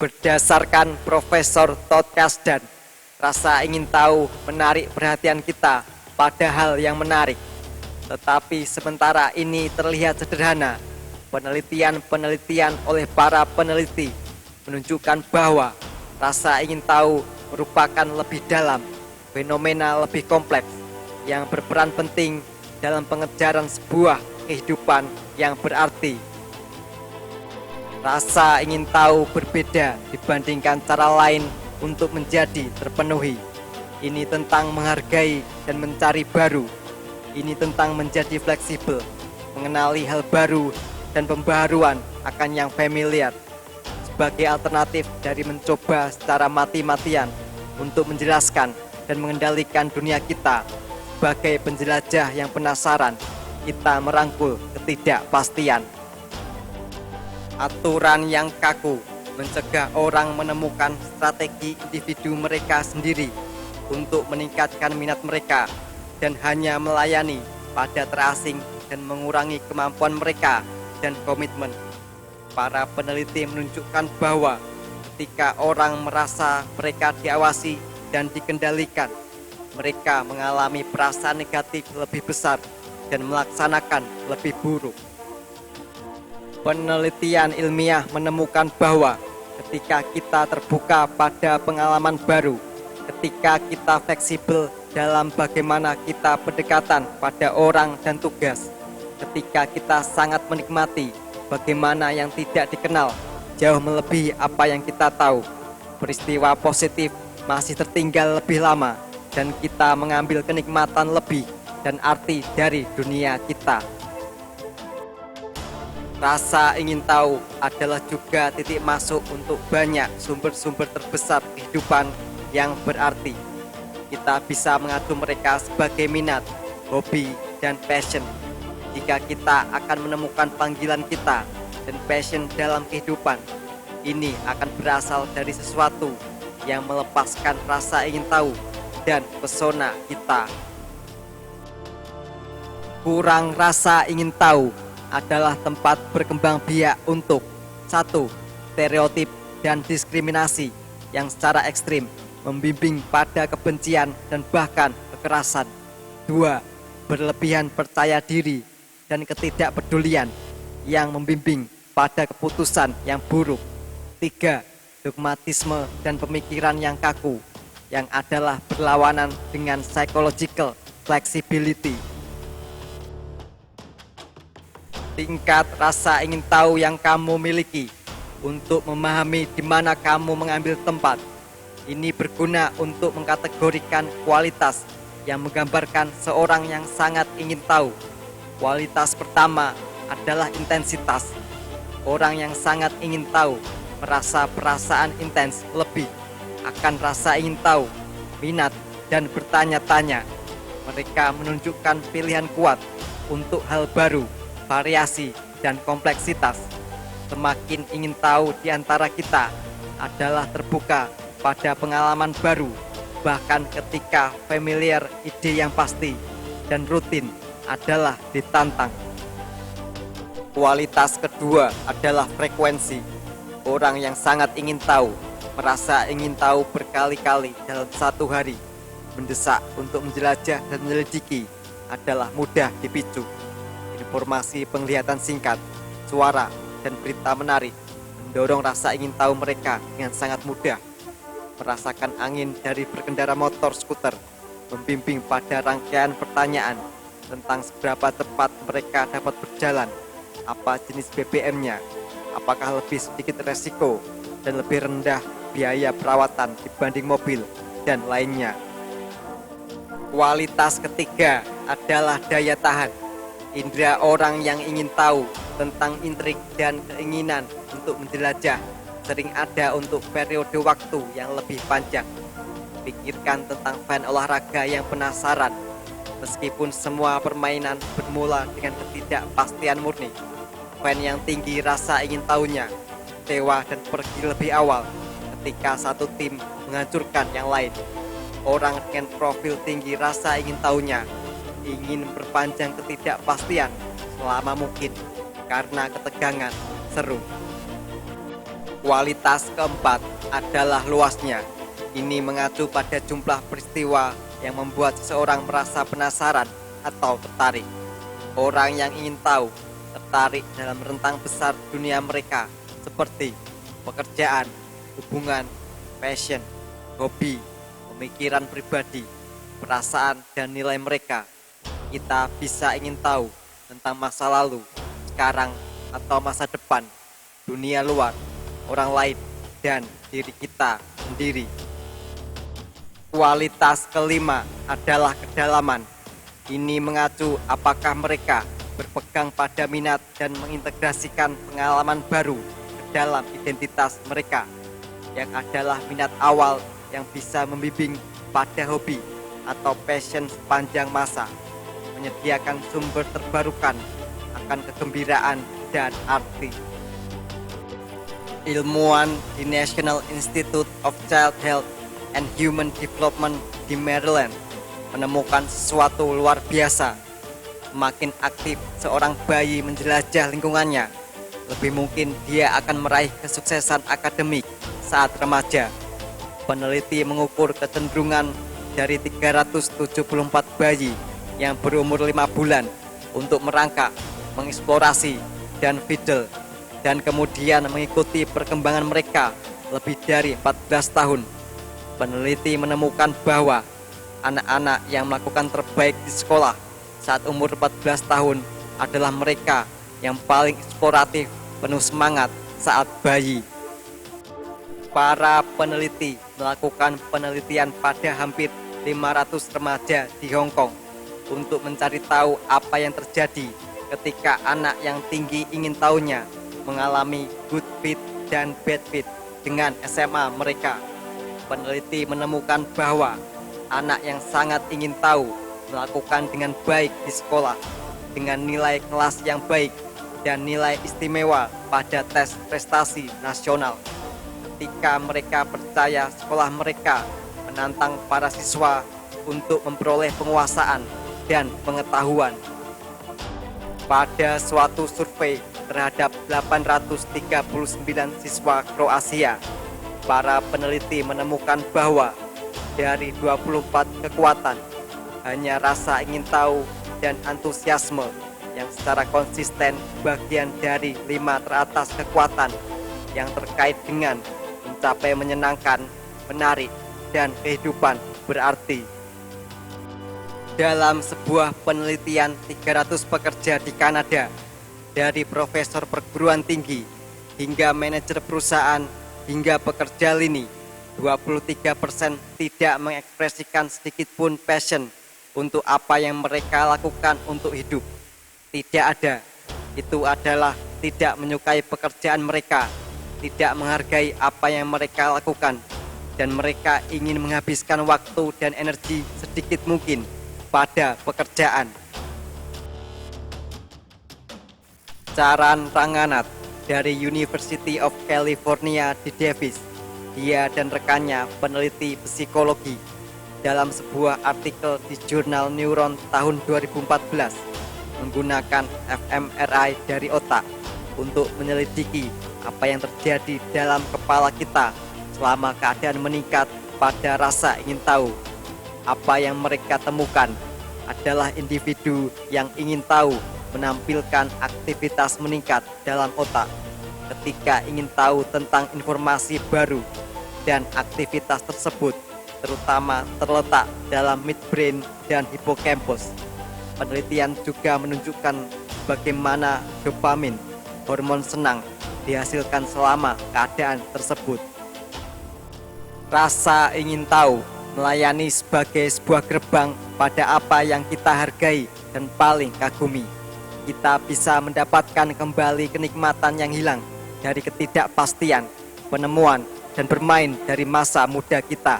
Berdasarkan Profesor Todd Kasdan, rasa ingin tahu menarik perhatian kita pada hal yang menarik. Tetapi sementara ini terlihat sederhana, penelitian-penelitian oleh para peneliti menunjukkan bahwa rasa ingin tahu merupakan lebih dalam, fenomena lebih kompleks yang berperan penting dalam pengejaran sebuah kehidupan yang berarti. Rasa ingin tahu berbeda dibandingkan cara lain untuk menjadi terpenuhi. Ini tentang menghargai dan mencari baru. Ini tentang menjadi fleksibel, mengenali hal baru dan pembaharuan akan yang familiar, sebagai alternatif dari mencoba secara mati-matian untuk menjelaskan dan mengendalikan dunia kita. Sebagai penjelajah yang penasaran, kita merangkul ketidakpastian. Aturan yang kaku mencegah orang menemukan strategi individu mereka sendiri untuk meningkatkan minat mereka dan hanya melayani pada terasing dan mengurangi kemampuan mereka dan komitmen. Para peneliti menunjukkan bahwa ketika orang merasa mereka diawasi dan dikendalikan, mereka mengalami perasaan negatif lebih besar dan melaksanakan lebih buruk. Penelitian ilmiah menemukan bahwa ketika kita terbuka pada pengalaman baru, ketika kita fleksibel dalam bagaimana kita pendekatan pada orang dan tugas, ketika kita sangat menikmati bagaimana yang tidak dikenal jauh melebihi apa yang kita tahu, peristiwa positif masih tertinggal lebih lama dan kita mengambil kenikmatan lebih dan arti dari dunia kita. Rasa ingin tahu adalah juga titik masuk untuk banyak sumber-sumber terbesar kehidupan yang berarti. Kita bisa mengadu mereka sebagai minat, hobi, dan passion. Jika kita akan menemukan panggilan kita dan passion dalam kehidupan, ini akan berasal dari sesuatu yang melepaskan rasa ingin tahu dan pesona kita. Kurang rasa ingin tahu adalah tempat berkembang biak untuk 1. Stereotip dan diskriminasi yang secara ekstrim membimbing pada kebencian dan bahkan kekerasan. 2. Berlebihan percaya diri dan ketidakpedulian yang membimbing pada keputusan yang buruk. 3. Dogmatisme dan pemikiran yang kaku yang adalah berlawanan dengan psychological flexibility. Tingkat rasa ingin tahu yang kamu miliki untuk memahami di mana kamu mengambil tempat. Ini berguna untuk mengkategorikan kualitas yang menggambarkan seorang yang sangat ingin tahu. Kualitas pertama adalah intensitas. Orang yang sangat ingin tahu merasa perasaan intens lebih akan rasa ingin tahu, minat, dan bertanya-tanya. Mereka menunjukkan pilihan kuat untuk hal baru, variasi, dan kompleksitas. Semakin ingin tahu di antara kita adalah terbuka pada pengalaman baru, bahkan ketika familiar ide yang pasti dan rutin adalah ditantang. Kualitas kedua adalah frekuensi. Orang yang sangat ingin tahu merasa ingin tahu berkali-kali dalam satu hari. Mendesak untuk menjelajah dan menyelidiki adalah mudah dipicu. Informasi penglihatan singkat, suara, dan berita menarik mendorong rasa ingin tahu mereka dengan sangat mudah. Merasakan angin dari berkendara motor skuter membimbing pada rangkaian pertanyaan tentang seberapa cepat mereka dapat berjalan, apa jenis BBM-nya, apakah lebih sedikit resiko dan lebih rendah biaya perawatan dibanding mobil, dan lainnya. Kualitas ketiga adalah daya tahan. Indera orang yang ingin tahu tentang intrik dan keinginan untuk menjelajah sering ada untuk periode waktu yang lebih panjang. Pikirkan tentang fan olahraga yang penasaran. Meskipun semua permainan bermula dengan ketidakpastian murni, fan yang tinggi rasa ingin tahunya tewa dan pergi lebih awal ketika satu tim menghancurkan yang lain. Orang dengan profil tinggi rasa ingin tahunya ingin memperpanjang ketidakpastian selama mungkin karena ketegangan seru. Kualitas keempat adalah luasnya. Ini mengacu pada jumlah peristiwa yang membuat seseorang merasa penasaran atau tertarik. Orang yang ingin tahu tertarik dalam rentang besar dunia mereka seperti pekerjaan, hubungan, passion, hobi, pemikiran pribadi, perasaan, dan nilai mereka. Kita bisa ingin tahu tentang masa lalu, sekarang, atau masa depan, dunia luar, orang lain, dan diri kita sendiri. Kualitas kelima adalah kedalaman. Ini mengacu apakah mereka berpegang pada minat dan mengintegrasikan pengalaman baru ke dalam identitas mereka, yang adalah minat awal yang bisa membimbing pada hobi atau passion sepanjang masa, menyediakan sumber terbarukan akan kegembiraan dan arti. Ilmuwan di National Institute of Child Health and Human Development di Maryland menemukan sesuatu luar biasa. Semakin aktif seorang bayi menjelajah lingkungannya, lebih mungkin dia akan meraih kesuksesan akademik saat remaja. Peneliti mengukur kecenderungan dari 374 bayi yang berumur 5 bulan untuk merangkak, mengeksplorasi, dan fiddle, dan kemudian mengikuti perkembangan mereka lebih dari 14 tahun. Peneliti menemukan bahwa anak-anak yang melakukan terbaik di sekolah saat umur 14 tahun adalah mereka yang paling eksploratif, penuh semangat saat bayi. Para peneliti melakukan penelitian pada hampir 500 remaja di Hong Kong untuk mencari tahu apa yang terjadi ketika anak yang tinggi ingin tahunya mengalami good fit dan bad fit dengan SMA mereka. Peneliti menemukan bahwa anak yang sangat ingin tahu melakukan dengan baik di sekolah, dengan nilai kelas yang baik dan nilai istimewa pada tes prestasi nasional. Ketika mereka percaya sekolah mereka menantang para siswa untuk memperoleh penguasaan dan pengetahuan. Pada suatu survei terhadap 839 siswa Kroasia, para peneliti menemukan bahwa dari 24 kekuatan, hanya rasa ingin tahu dan antusiasme yang secara konsisten bagian dari 5 teratas kekuatan yang terkait dengan mencapai menyenangkan, menarik, dan kehidupan berarti. Dalam sebuah penelitian 300 pekerja di Kanada, dari profesor perguruan tinggi hingga manajer perusahaan hingga pekerja lini, 23% tidak mengekspresikan sedikit pun passion untuk apa yang mereka lakukan untuk hidup. Tidak ada. Itu adalah tidak menyukai pekerjaan mereka, tidak menghargai apa yang mereka lakukan, dan mereka ingin menghabiskan waktu dan energi sedikit mungkin pada pekerjaan. Charan Ranganat dari University of California di Davis, dia dan rekannya peneliti psikologi, dalam sebuah artikel di jurnal Neuron tahun 2014 menggunakan fMRI dari otak untuk menyelidiki apa yang terjadi dalam kepala kita selama keadaan meningkat pada rasa ingin tahu. Apa yang mereka temukan adalah individu yang ingin tahu menampilkan aktivitas meningkat dalam otak ketika ingin tahu tentang informasi baru, dan aktivitas tersebut terutama terletak dalam midbrain dan hippocampus. Penelitian juga menunjukkan bagaimana dopamin, hormon senang, dihasilkan selama keadaan tersebut. Rasa ingin tahu melayani sebagai sebuah gerbang pada apa yang kita hargai dan paling kagumi. Kita bisa mendapatkan kembali kenikmatan yang hilang dari ketidakpastian, penemuan, dan bermain dari masa muda kita.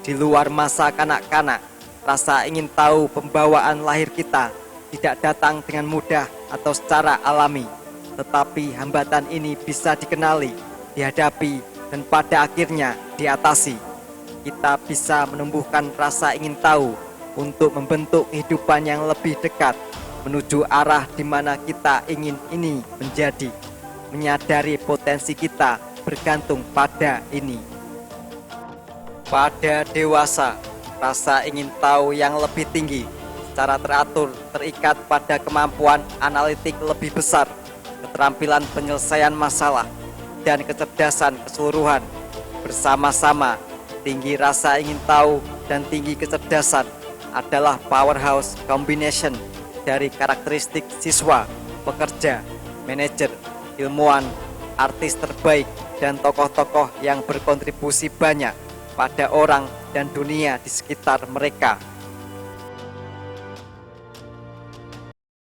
Di luar masa kanak-kanak, rasa ingin tahu pembawaan lahir kita tidak datang dengan mudah atau secara alami, tetapi hambatan ini bisa dikenali, dihadapi, dan pada akhirnya diatasi. Kita bisa menumbuhkan rasa ingin tahu untuk membentuk kehidupan yang lebih dekat menuju arah di mana kita ingin ini menjadi, menyadari potensi kita bergantung pada ini. Pada dewasa, rasa ingin tahu yang lebih tinggi secara teratur terikat pada kemampuan analitik lebih besar, keterampilan penyelesaian masalah, dan kecerdasan keseluruhan. Bersama-sama, tinggi rasa ingin tahu dan tinggi kecerdasan adalah powerhouse combination dari karakteristik siswa, pekerja, manajer, ilmuwan, artis terbaik, dan tokoh-tokoh yang berkontribusi banyak pada orang dan dunia di sekitar mereka.